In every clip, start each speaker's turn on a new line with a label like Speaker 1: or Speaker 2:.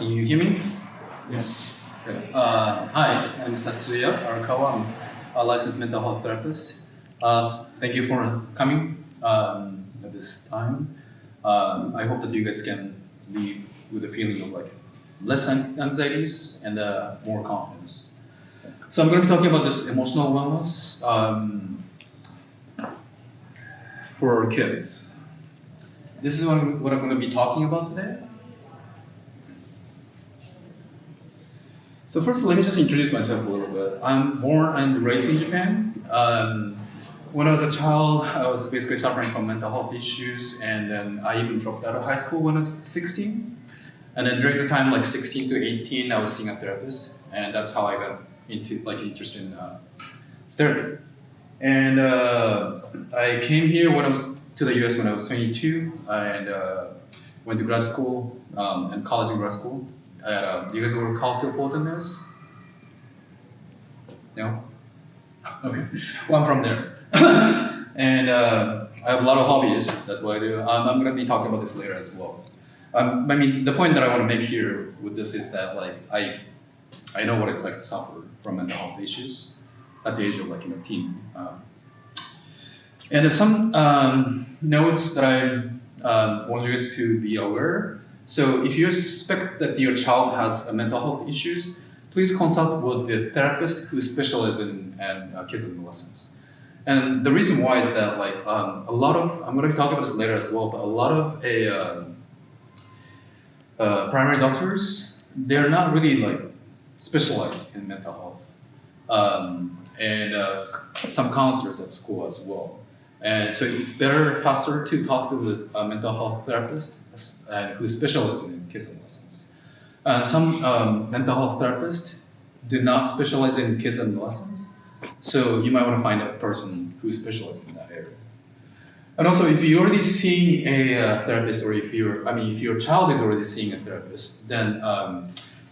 Speaker 1: Can you hear me?
Speaker 2: Yes.
Speaker 1: Okay. Hi, my name is Tatsuya Arakawa. I'm a licensed mental health therapist. Thank you for coming at this time. I hope that you guys can leave with a feeling of like less anxieties and more confidence. So I'm going to be talking about this emotional wellness for kids. This is what I'm going to be talking about today. So first, let me just introduce myself a little bit. I'm born and raised in Japan. When I was a child, I was basically suffering from mental health issues, and then I even dropped out of high school when I was 16. And then during the time, like 16 to 18, I was seeing a therapist, and that's how I got into like interested in therapy. And I came here when I was to the US when I was 22, and went to grad school and college and grad school. Do you guys know where Council Fulton is? No? Okay. Well, I'm from there. And I have a lot of hobbies. That's what I do. I'm going to be talking about this later as well. I mean, the point that I want to make here with this is that like I know what it's like to suffer from mental health issues at the age of like teen. And there's some notes that I want you guys to be aware. So if you suspect that your child has mental health issues, please consult with the therapist who specializes in kids and adolescents. And the reason why is that like a lot of, I'm going to be talking about this later as well, but a lot of primary doctors, they're not really like specialized in mental health. And some counselors at school as well. And so it's better, faster to talk to this mental health therapist who specializes in kids and adolescents. Some mental health therapists do not specialize in kids and adolescents, so you might want to find a person who specializes in that area. And also, if you're already seeing a therapist, or if your child is already seeing a therapist, then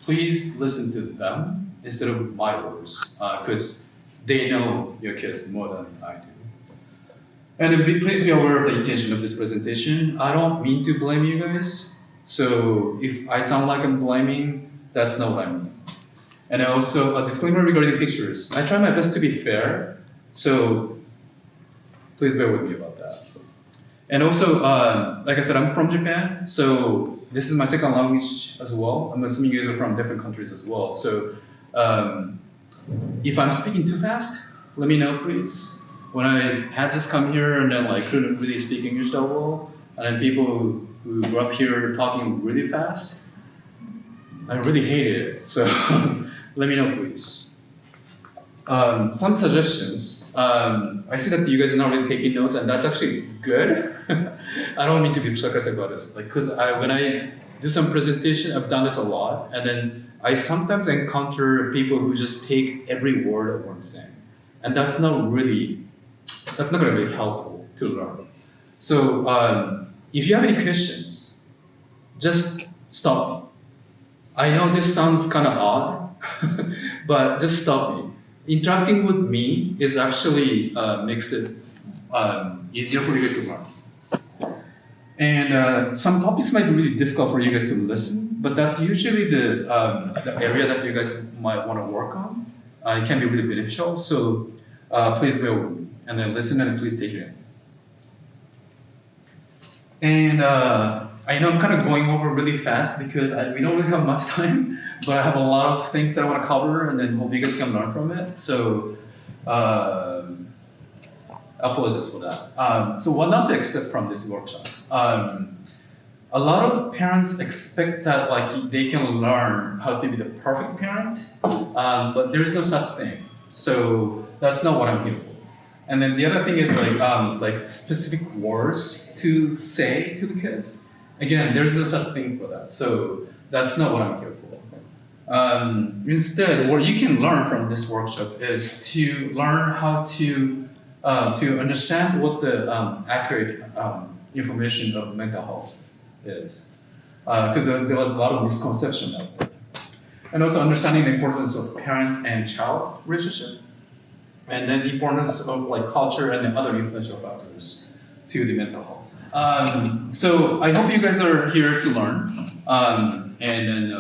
Speaker 1: please listen to them instead of my words, because they know your kids more than I do. And please be aware of the intention of this presentation. I don't mean to blame you guys. So if I sound like I'm blaming, that's not what I mean. And also a disclaimer regarding pictures. I try my best to be fair, so please bear with me about that. And also, like I said, I'm from Japan, so this is my second language as well. I'm assuming you guys are from different countries as well. So if I'm speaking too fast, let me know, please. When I had just come here and then like couldn't really speak English that well, and then people who grew up here talking really fast, I really hated it. So let me know, please. Some suggestions. I see that you guys are not really taking notes, and that's actually good. I don't mean to be sarcastic about this, like because when I do some presentation, I've done this a lot, and then I sometimes encounter people who just take every word of what I'm saying, and that's not going to be helpful to learn. So if you have any questions, just stop me. I know this sounds kind of odd, but just stop me. Interacting with me is actually makes it easier for you guys to learn. And some topics might be really difficult for you guys to listen, but that's usually the area that you guys might want to work on. It can be really beneficial, so please bear with me. And then listen and please take it in. And I know I'm kind of going over really fast because we don't really have much time, but I have a lot of things that I want to cover and then hope you guys can learn from it. So I apologize for that. So what not to expect from this workshop? A lot of parents expect that like they can learn how to be the perfect parent, but there's no such thing. So that's not what I'm here for. And then the other thing is like specific words to say to the kids. Again, there's no such thing for that. So that's not what I'm here for. Instead, what you can learn from this workshop is to learn how to understand what the accurate information of mental health is. Because there was a lot of misconception out there. And also understanding the importance of parent and child relationship. And then the importance of like culture and the other influential factors to the mental health. So I hope you guys are here to learn. And then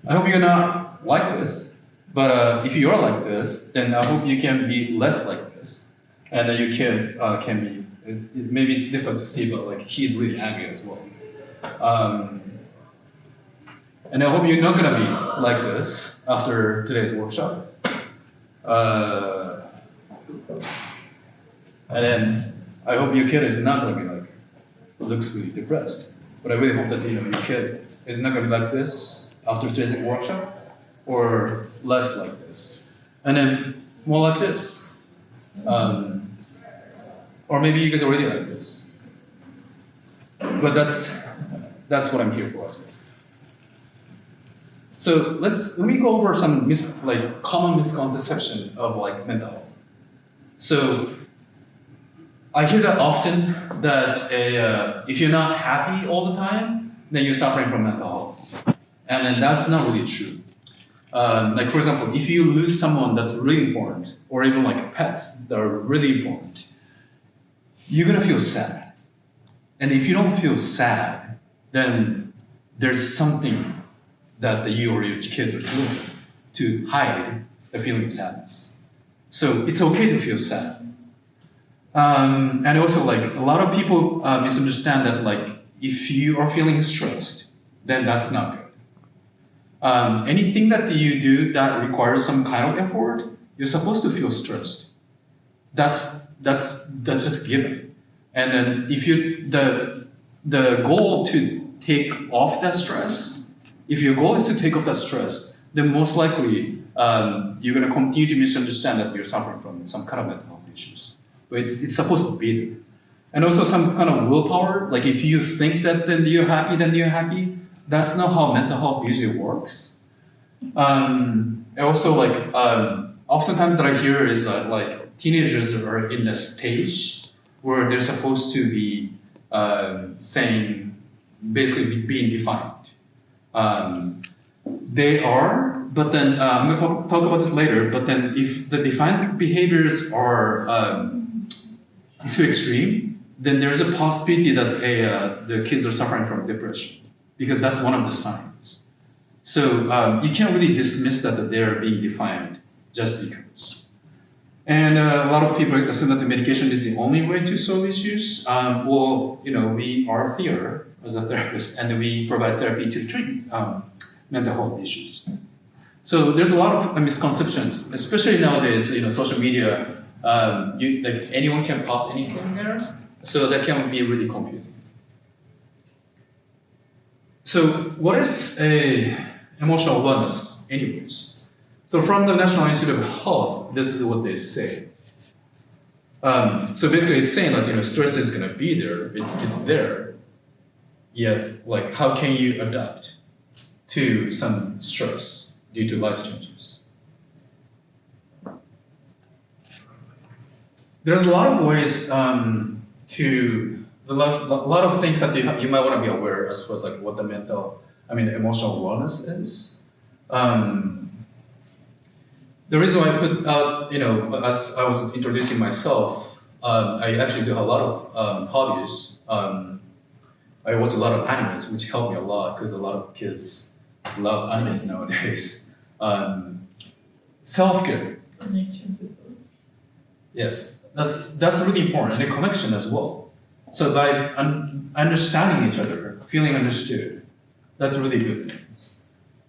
Speaker 1: I hope you're not like this. But if you are like this, then I hope you can be less like this. And then you can be. Maybe it's difficult to see, but like he's really angry as well. And I hope you're not gonna be like this after today's workshop. And then I hope your kid is not gonna be like looks really depressed. But I really hope that your kid is not gonna be like this after today's workshop, or less like this, and then more like this. Or maybe you guys already like this. But that's what I'm here for as well. So let me go over some common misconception of like mental health. So I hear that often that if you're not happy all the time, then you're suffering from mental health, and then that's not really true. Like for example, if you lose someone that's really important, or even like pets that are really important, you're gonna feel sad. And if you don't feel sad, then there's something that you or your kids are doing to hide the feeling of sadness. So it's okay to feel sad. And also like a lot of people misunderstand that like if you are feeling stressed, then that's not good. Anything that you do that requires some kind of effort, you're supposed to feel stressed. That's just given. And then if the goal to take off that stress, if your goal is to take off that stress, then most likely you're gonna continue to misunderstand that you're suffering from some kind of mental health issues. But it's supposed to be there. And also some kind of willpower, like if you think that then you're happy, that's not how mental health usually works. And also like oftentimes that I hear is that like teenagers are in a stage where they're supposed to be saying, basically being defined. They are, but then I'm going to talk about this later, but then if the defined behaviors are too extreme, then there's a possibility that the kids are suffering from depression, because that's one of the signs. So you can't really dismiss that they're being defined just because. And a lot of people assume that the medication is the only way to solve issues. Well, we are here as a therapist, and we provide therapy to treat mental health issues. So there's a lot of misconceptions, especially nowadays. Social media. Like anyone can post anything there, so that can be really confusing. So what is emotional wellness, anyways? So from the National Institute of Health, this is what they say. So basically, it's saying that stress is going to be there. It's there. Yet, like, how can you adapt to some stress due to life changes? There's a lot of ways a lot of things that you might want to be aware as far as like what the emotional wellness is. The reason why I put out, as I was introducing myself, I actually do a lot of hobbies. I watch a lot of animes, which help me a lot because a lot of kids love animes nowadays. Self-care. Yes, that's really important, and a connection as well. So by understanding each other, feeling understood, that's really good.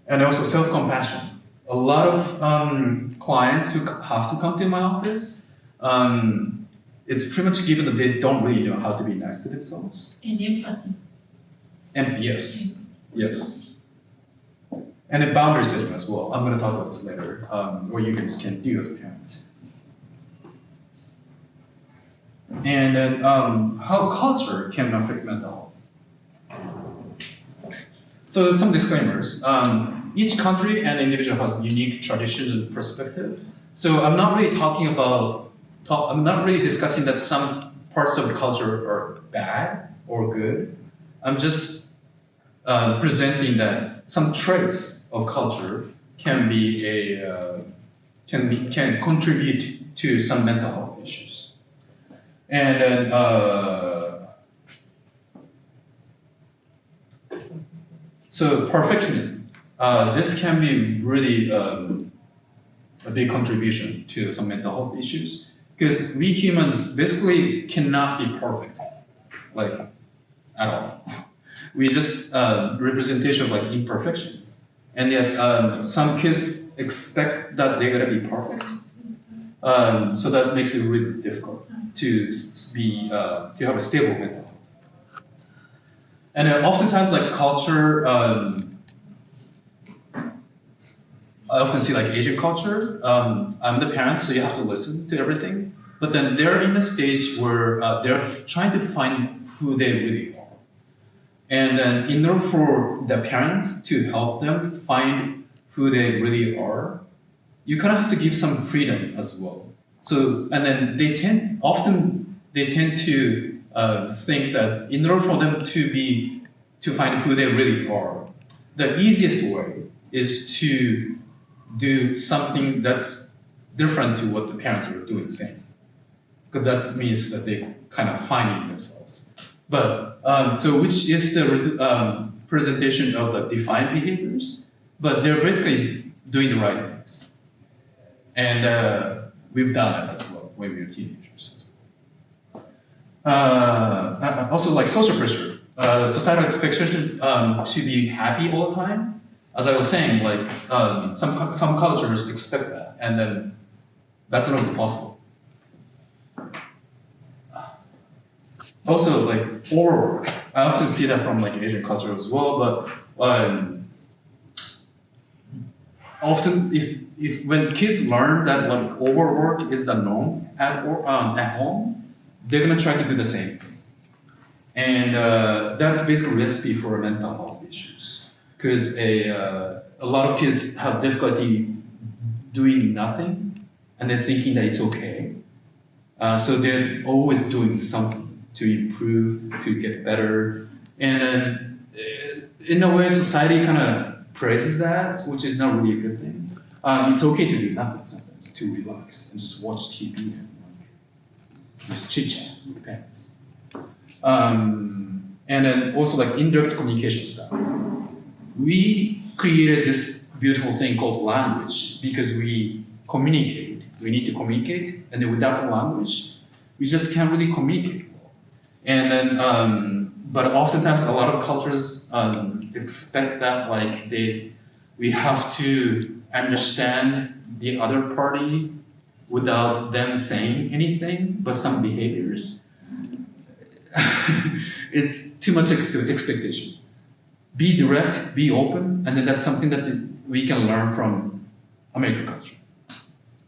Speaker 1: And also self-compassion. A lot of clients who have to come to my office, it's pretty much given that they don't really know how to be nice to themselves.
Speaker 2: And empathy.
Speaker 1: And yes. And a boundary setting as well. I'm going to talk about this later, what you guys can do as a parent. And then how culture can affect mental health. So some disclaimers. Each country and individual has unique traditions and perspective. So I'm not really I'm not really discussing that some parts of the culture are bad or good. I'm just presenting that some traits of culture can contribute to some mental health issues. And then so perfectionism. This can be really a big contribution to some mental health issues because we humans basically cannot be perfect, like at all. We just representation of like imperfection, and yet some kids expect that they're gonna be perfect. So that makes it really difficult to to have a stable mental health. And then oftentimes like culture. I often see like Asian culture. I'm the parent, so you have to listen to everything. But then they're in a stage where they're trying to find who they really are. And then in order for the parents to help them find who they really are, you kind of have to give some freedom as well. So, and then they tend to think that in order for them to find who they really are, the easiest way is to do something that's different to what the parents are doing, same. Because that means that they kind of finding themselves. But so which is the presentation of the defined behaviors, but they're basically doing the right things. And we've done it as well when we were teenagers. Also, like social pressure, societal expectation to be happy all the time. As I was saying, like some cultures expect that, and then that's not really possible. Also, like overwork. I often see that from like Asian culture as well, but often if when kids learn that like overwork is the norm at home, they're gonna try to do the same thing, and that's basically a recipe for mental health issues because a lot of kids have difficulty doing nothing and they're thinking that it's okay, so they're always doing something to improve, to get better, and then in a way society kind of praises that, which is not really a good thing. It's okay to do nothing sometimes, to relax and just watch TV and like, just chit chat with parents. And then also like indirect communication stuff. We created this beautiful thing called language because we communicate. We need to communicate, and then without the language, we just can't really communicate. And then, but oftentimes a lot of cultures expect that like we have to understand the other party without them saying anything, but some behaviors. It's too much expectation. Be direct, be open, and then that's something that we can learn from American culture.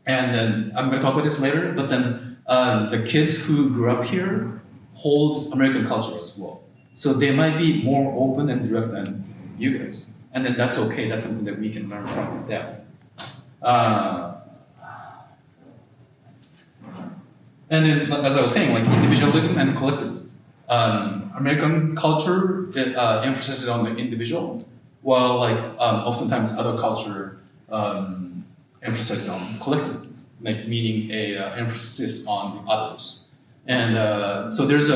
Speaker 1: And then I'm going to talk about this later, but then the kids who grew up here hold American culture as well. So they might be more open and direct than you guys. And then that's okay, that's something that we can learn from them. And then, as I was saying, like individualism and collectivism. American culture emphasizes on the individual, while like oftentimes other culture emphasizes on collectivism, like meaning a emphasis on the others. And so there's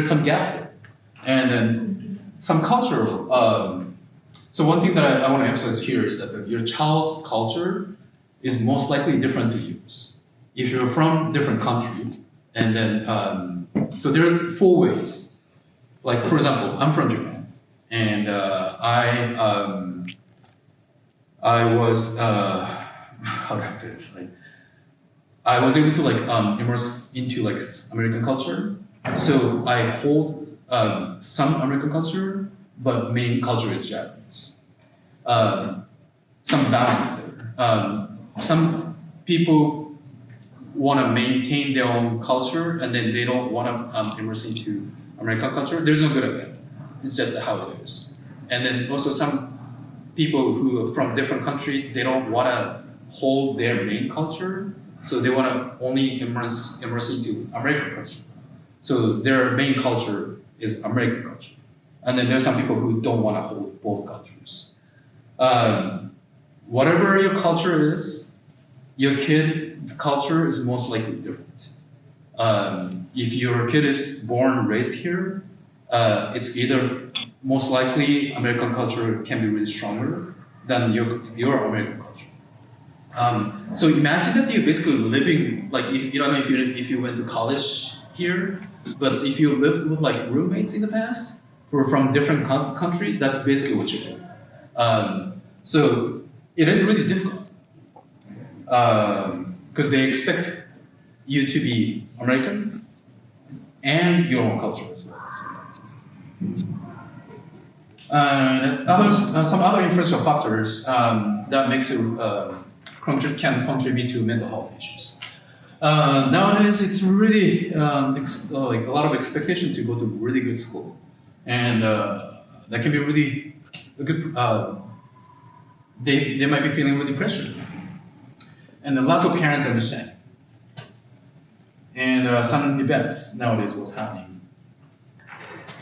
Speaker 1: some gap there. And then some cultural. So one thing that I want to emphasize here is that your child's culture is most likely different to yours. If you're from different country, and then so there are 4 ways. Like for example, I'm from Japan, and I was how do I say this? Like I was able to like immerse into like American culture, so I hold some American culture, but main culture is Japanese. Some balance there. Some people want to maintain their own culture, and then they don't want to immerse into American culture. There's no good of it. It's just how it is. And then also some people who are from different country, they don't want to hold their main culture, so they want to only immerse into American culture. So their main culture is American culture. And then there's some people who don't want to hold both cultures. Whatever your culture is, your kid's culture is most likely different. If your kid is born and raised here, it's either most likely American culture can be really stronger than your American culture. So imagine that you're basically living like if you don't know if you went to college here, but if you lived with like roommates in the past who are from different country, that's basically what you're doing. So it is really difficult because they expect you to be American and your own culture as well. Some other influential factors that makes it can contribute to mental health issues. Nowadays, it's really like a lot of expectation to go to really good school, and that can be really a good. They might be feeling really pressured, and a lot of parents understand. And some events nowadays, what's happening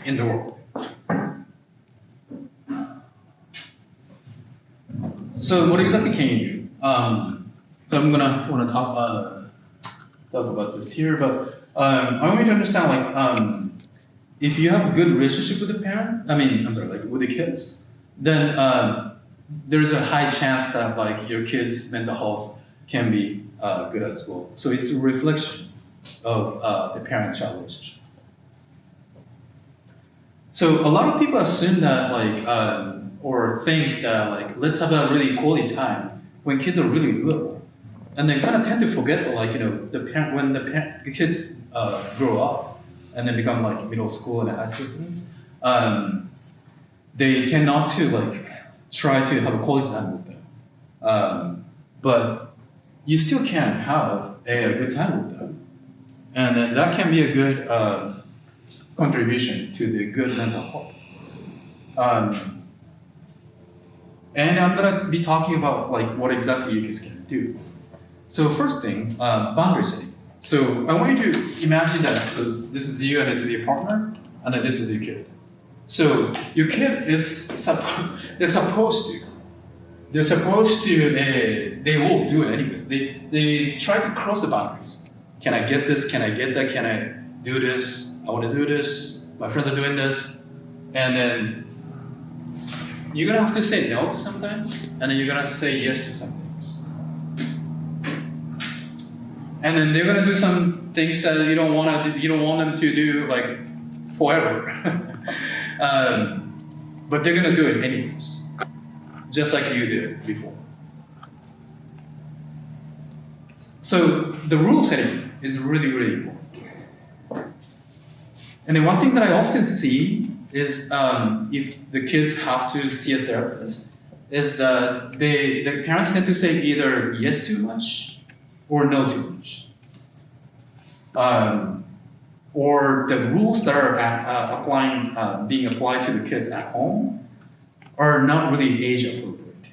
Speaker 1: in the world. So what exactly can you do? So I'm want to talk about this here, but I want you to understand like if you have a good relationship with the parent, like with the kids, then there's a high chance that like your kids' mental health can be good as well. So it's a reflection of the parent-child relationship. So a lot of people assume that like or think that like let's have a really quality time when kids are really little, and they kind of tend to forget that like when the kids grow up and then become like middle school and high school students, they tend not to like try to have a quality time with them, but you still can have a good time with them, and then that can be a good contribution to the good mental health. And I'm gonna be talking about like what exactly you guys can do. So first thing, boundary setting. So I want you to imagine that. So this is you and this is your partner, and then this is your kid. So your kid is they're supposed to they will do it anyways. They try to cross the boundaries. Can I get this? Can I get that? Can I do this? I want to do this. My friends are doing this, and then you're gonna have to say no to sometimes, and then you're gonna have to say yes to some things. And then they're gonna do some things that you don't want them to do like forever. But they're gonna do it anyways, just like you did before. So the rule setting is really, really important. And then one thing that I often see is if the kids have to see a therapist, is that the parents tend to say either yes too much or no too much. Or the rules that are being applied to the kids at home are not really age appropriate.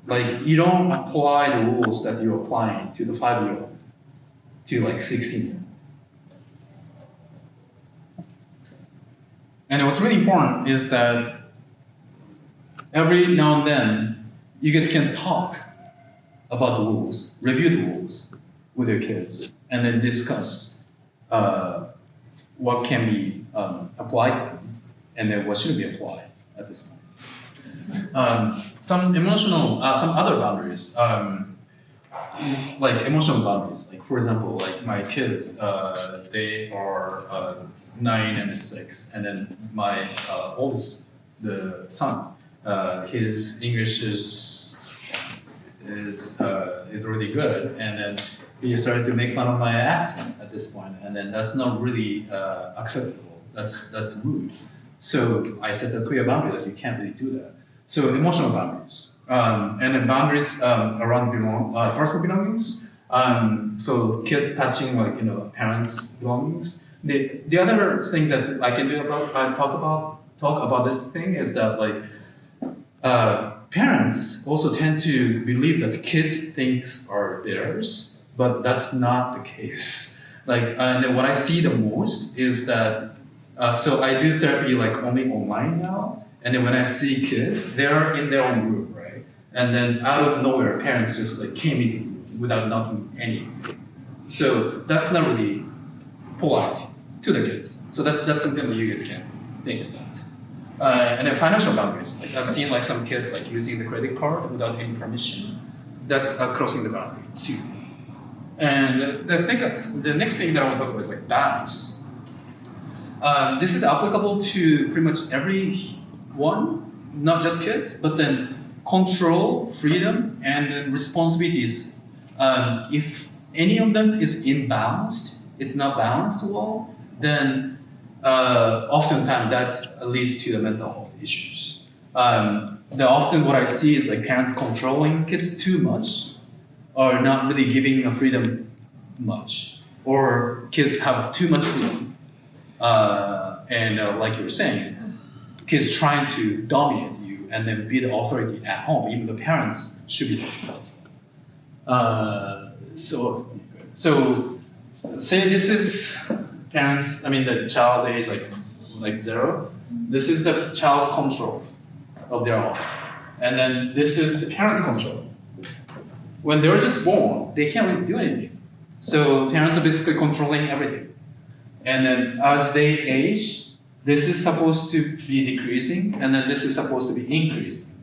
Speaker 1: Like you don't apply the rules that you're applying to the 5-year-old to like 16-year-old. And what's really important is that every now and then, you guys can talk about the rules, review the rules with your kids, and then discuss what can be applied to them, and then what should be applied at this point. Some other boundaries, like emotional boundaries. Like for example, like my kids, they are 9 and 6, and then my oldest, the son, his English is really good, and then he started to make fun of my accent at this point, and then that's not really acceptable. That's rude. So I set a clear boundary that you can't really do that. So emotional boundaries, and then boundaries around personal belongings. So kids touching parents' belongings. The other thing that I can do talk about this thing is that like parents also tend to believe that the kids' things are theirs, but that's not the case. Like and what I see the most is that so I do therapy like only online now, and then when I see kids, they're in their own room, right? And then out of nowhere, parents just like came into the room without knocking anything. So that's not really polite to the kids. So that's something that you guys can think about. And then financial boundaries. Like I've seen like some kids like using the credit card without any permission. That's crossing the boundary too. And the next thing that I want to talk about is like balance. This is applicable to pretty much everyone, not just kids, but then control, freedom, and then responsibilities. If any of them is imbalanced, it's not balanced well, then oftentimes that leads to the mental health issues. Often what I see is like parents controlling kids too much, or not really giving the freedom much, or kids have too much freedom. And like you were saying, kids trying to dominate you and then be the authority at home, even the parents should be so say this is parents, the child's age like 0. This is the child's control of their own. And then this is the parents' control. When they're just born, they can't really do anything. So parents are basically controlling everything. And then as they age, this is supposed to be decreasing, and then this is supposed to be increasing.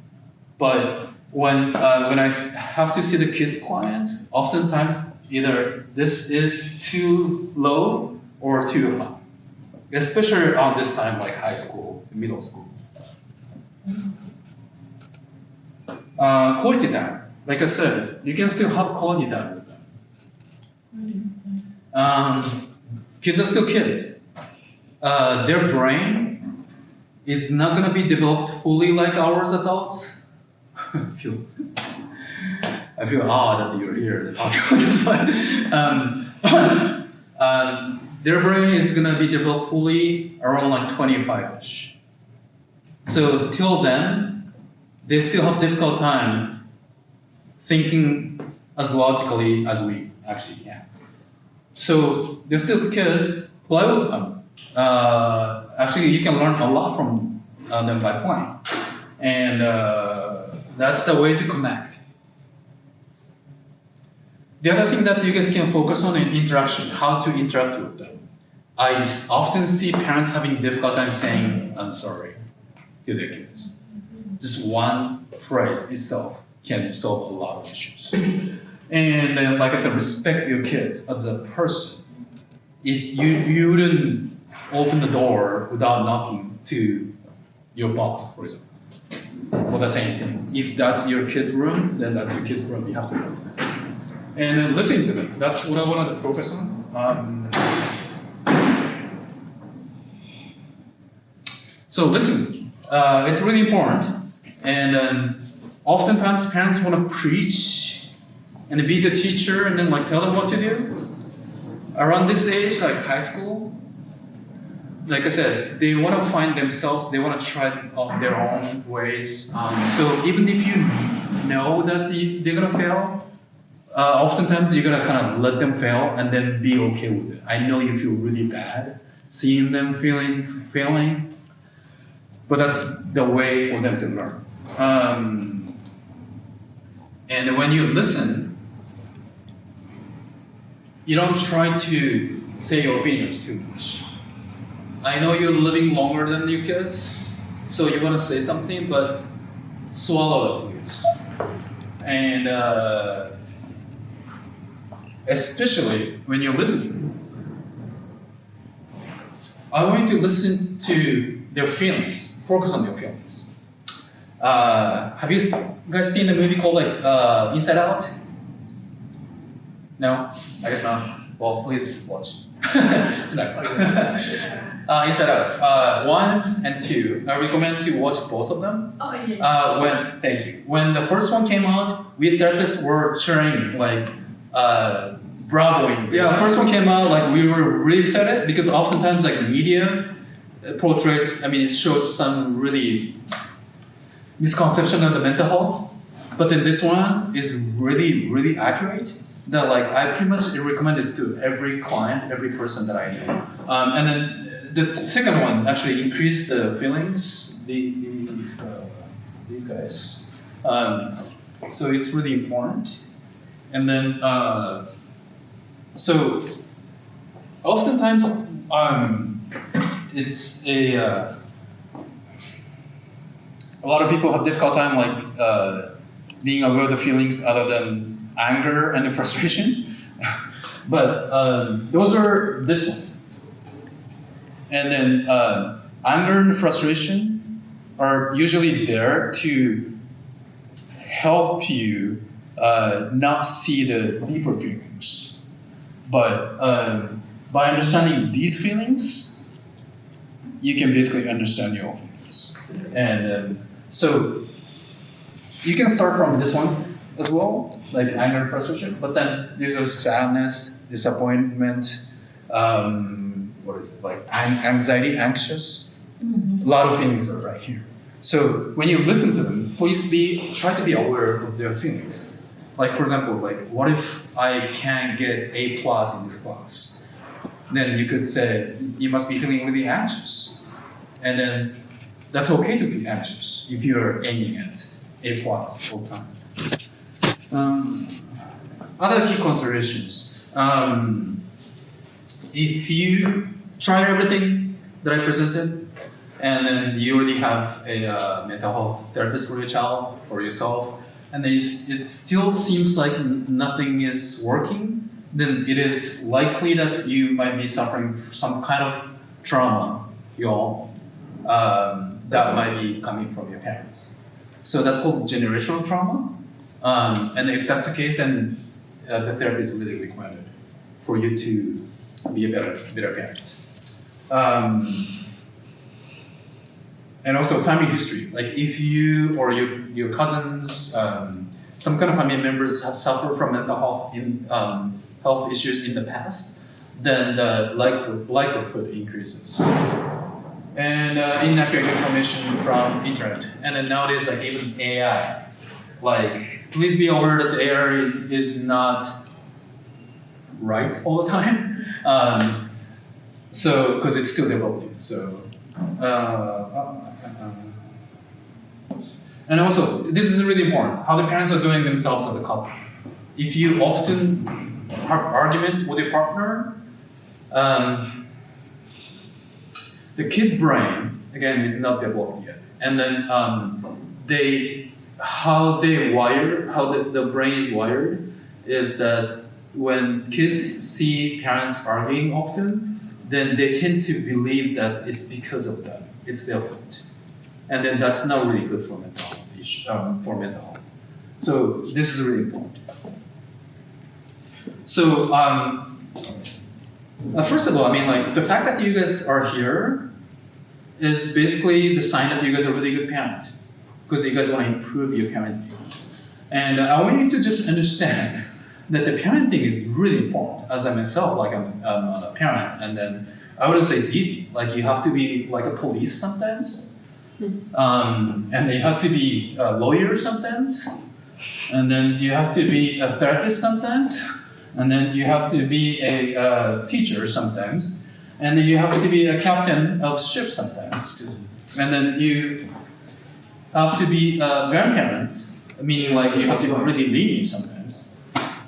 Speaker 1: But when I have to see the kids' clients, oftentimes either this is too low or too high, especially around this time, like high school, middle school. Quality time. Like I said, you can still have quality time with them. Kids are still kids. Their brain is not going to be developed fully like ours adults. I feel odd that you're here to talk about this, but their brain is going to be developed fully around like 25-ish. So till then, they still have difficult time thinking as logically as we actually can. So they're still kids, play with them. Actually, you can learn a lot from them by playing. And that's the way to connect. The other thing that you guys can focus on is interaction, how to interact with them. I often see parents having difficult time saying, "I'm sorry," to their kids. Just one phrase itself can solve a lot of issues. And then, like I said, respect your kids as a person. If you wouldn't open the door without knocking to your boss, for example. Well, that's anything. If that's your kid's room, then that's your kid's room. You have to go there. And then listen to them. That's what I wanted to focus on. So listen. It's really important. And oftentimes parents want to preach and be the teacher and then like tell them what to do. Around this age, like high school, like I said, they want to find themselves, they want to try their own ways. So even if you know that they're going to fail, oftentimes you're going to kind of let them fail and then be okay with it. I know you feel really bad seeing them failing, but that's the way for them to learn. And when you listen, you don't try to say your opinions too much. I know you're living longer than your kids, so you want to say something, but swallow it, please. And especially when you're listening, I want you to listen to their feelings, focus on their feelings. Have you guys seen a movie called Inside Out? No? I guess not. Well, please watch. Inside Out 1 and 2. I recommend to watch both of them.
Speaker 2: Oh yeah.
Speaker 1: Thank you. When the first one came out, we therapists were cheering, bravoing. Yeah, the first one came out, we were really excited because oftentimes media portrays, it shows some really misconception of the mental health, but then this one is really, really accurate. That I pretty much recommend this to every client, every person that I know. And then the second one actually increased the feelings. These guys. So it's really important. And then so oftentimes, it's a lot of people have difficult time being aware of the feelings other than anger and frustration. But those are this one. And then anger and frustration are usually there to help you not see the deeper feelings. But by understanding these feelings, you can basically understand your own feelings. And so you can start from this one as well, like anger and frustration, but then there's a sadness, disappointment, anxiety, anxious. A lot of feelings are right here. So when you listen to them, please try to be aware of their feelings. Like for example, what if I can't get A+ in this class? Then you could say, you must be feeling really anxious. And then that's okay to be anxious if you're aiming at A+ all the time. Other key considerations. If you try everything that I presented, and then you already have a mental health therapist for your child, for yourself, and then it still seems like nothing is working, then it is likely that you might be suffering some kind of trauma, that might be coming from your parents. So that's called generational trauma. And if that's the case, then the therapy is really recommended for you to be a better parent. And also family history. Like if you or your cousins, some kind of family members have suffered from mental health issues in the past, then the likelihood increases. And inaccurate information from internet. And then nowadays, even AI. Please be aware that the AI is not right all the time. Because it's still developing. And also, this is really important, how the parents are doing themselves as a couple. If you often have argument with your partner, the kid's brain, again, is not developed yet. And then how the brain is wired is that when kids see parents arguing often, then they tend to believe that it's because of them, it's their fault. And then that's not really good for mental health. So this is really important. So first of all, the fact that you guys are here is basically the sign that you guys are a really good parent, because you guys want to improve your parenting. And I want you to just understand that the parenting is really important. As I myself, I'm a parent, and then I wouldn't say it's easy. You have to be like a police sometimes, and then you have to be a lawyer sometimes, and then you have to be a therapist sometimes, and then you have to be a teacher sometimes, and then you have to be a captain of ship sometimes, and then you have to be grandparents, meaning you have to be really lenient sometimes.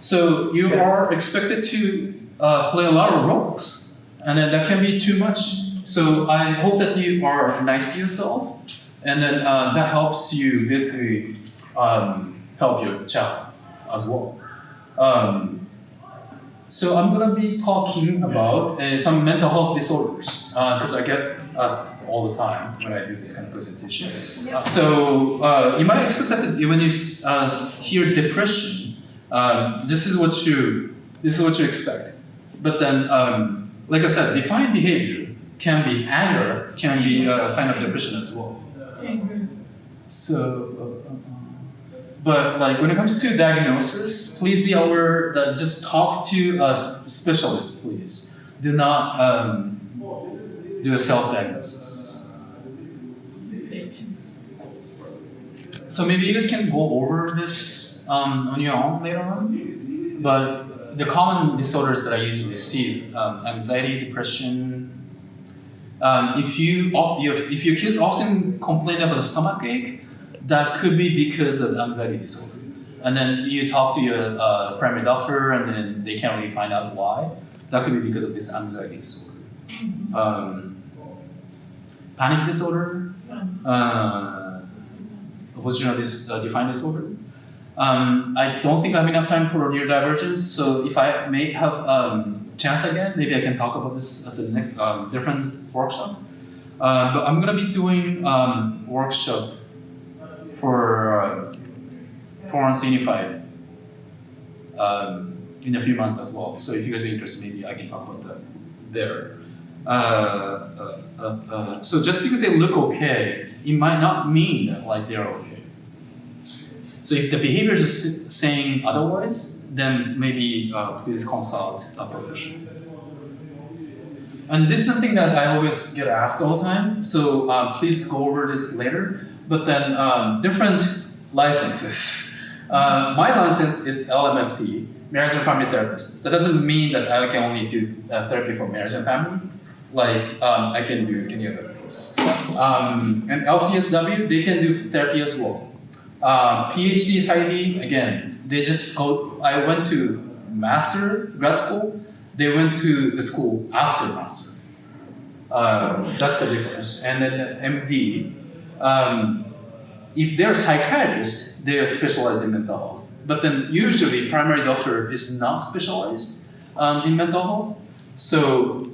Speaker 1: So you are expected to play a lot of roles, and then that can be too much. So I hope that you are nice to yourself, and then that helps you basically help your child as well. So I'm gonna be talking about some mental health disorders, because I get asked all the time when I do this kind of presentation. So you might expect that when you hear depression, this is what you expect. But then, like I said, defiant behavior can be anger, can be a sign of depression as well. So, but when it comes to diagnosis, please be aware that just talk to a specialist, please. Do not do a self-diagnosis. So maybe you guys can go over this on your own later on. But the common disorders that I usually see is anxiety, depression. If your kids often complain about a stomach ache, that could be because of anxiety disorder. And then you talk to your primary doctor, and then they can't really find out why. that could be because of this anxiety disorder. Panic disorder, oppositional defiant disorder. I don't think I have enough time for neurodivergence, so if I may have chance again, maybe I can talk about this at the next different workshop. But I'm gonna be doing workshop for Torrance Unified in a few months as well. So if you guys are interested, maybe I can talk about that there. So just because they look okay, it might not mean that like they're okay. So if the behavior is saying otherwise, then maybe please consult a professional. And this is something that I always get asked all the time. So please go over this later. But then different licenses. My license is LMFT, Marriage and Family Therapist. That doesn't mean that I can only do therapy for marriage and family. Like I can do any other course. And LCSW, they can do therapy as well. PhD PsyD, again, they just go. I went to master grad school. They went to the school after master. That's the difference. And then MD, if they're psychiatrists, they are specialized in mental health. But then usually primary doctor is not specialized in mental health. So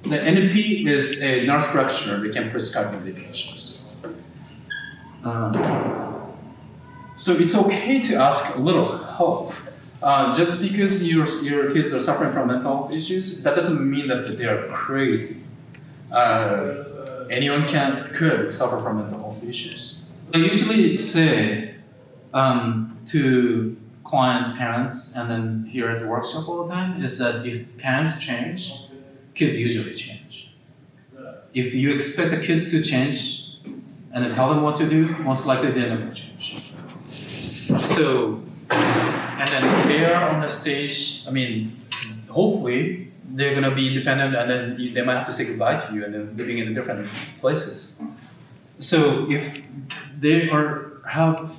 Speaker 1: the NP is a nurse practitioner. They can prescribe medications. So it's okay to ask a little help. Just because your kids are suffering from mental health issues, that doesn't mean that they are crazy. Anyone could suffer from mental health issues. I usually say to clients, parents, and then here at the workshop all the time, is that if parents change, kids usually change. If you expect the kids to change and then tell them what to do, most likely they're not going to change. So, and then if they are on the stage, I mean, hopefully they're gonna be independent, and then they might have to say goodbye to you, and then living in different places. So if they have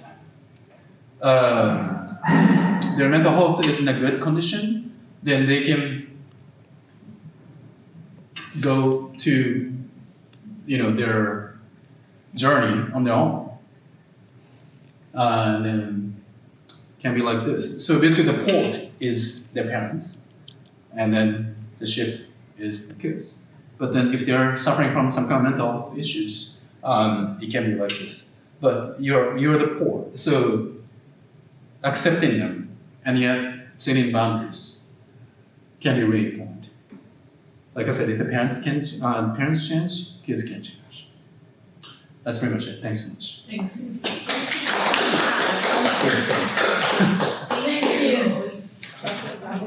Speaker 1: their mental health is in a good condition, then they can go to their journey on their own. And then can be like this. So basically the port is their parents, and then the ship is the kids. But then if they're suffering from some kind of mental health issues, it can be like this. But you're the port. So accepting them and yet setting boundaries can be really important. Like I said, if the parents change, kids can change. That's pretty much it. Thanks so much.
Speaker 2: Thank you.
Speaker 1: Sure.
Speaker 2: Thank you.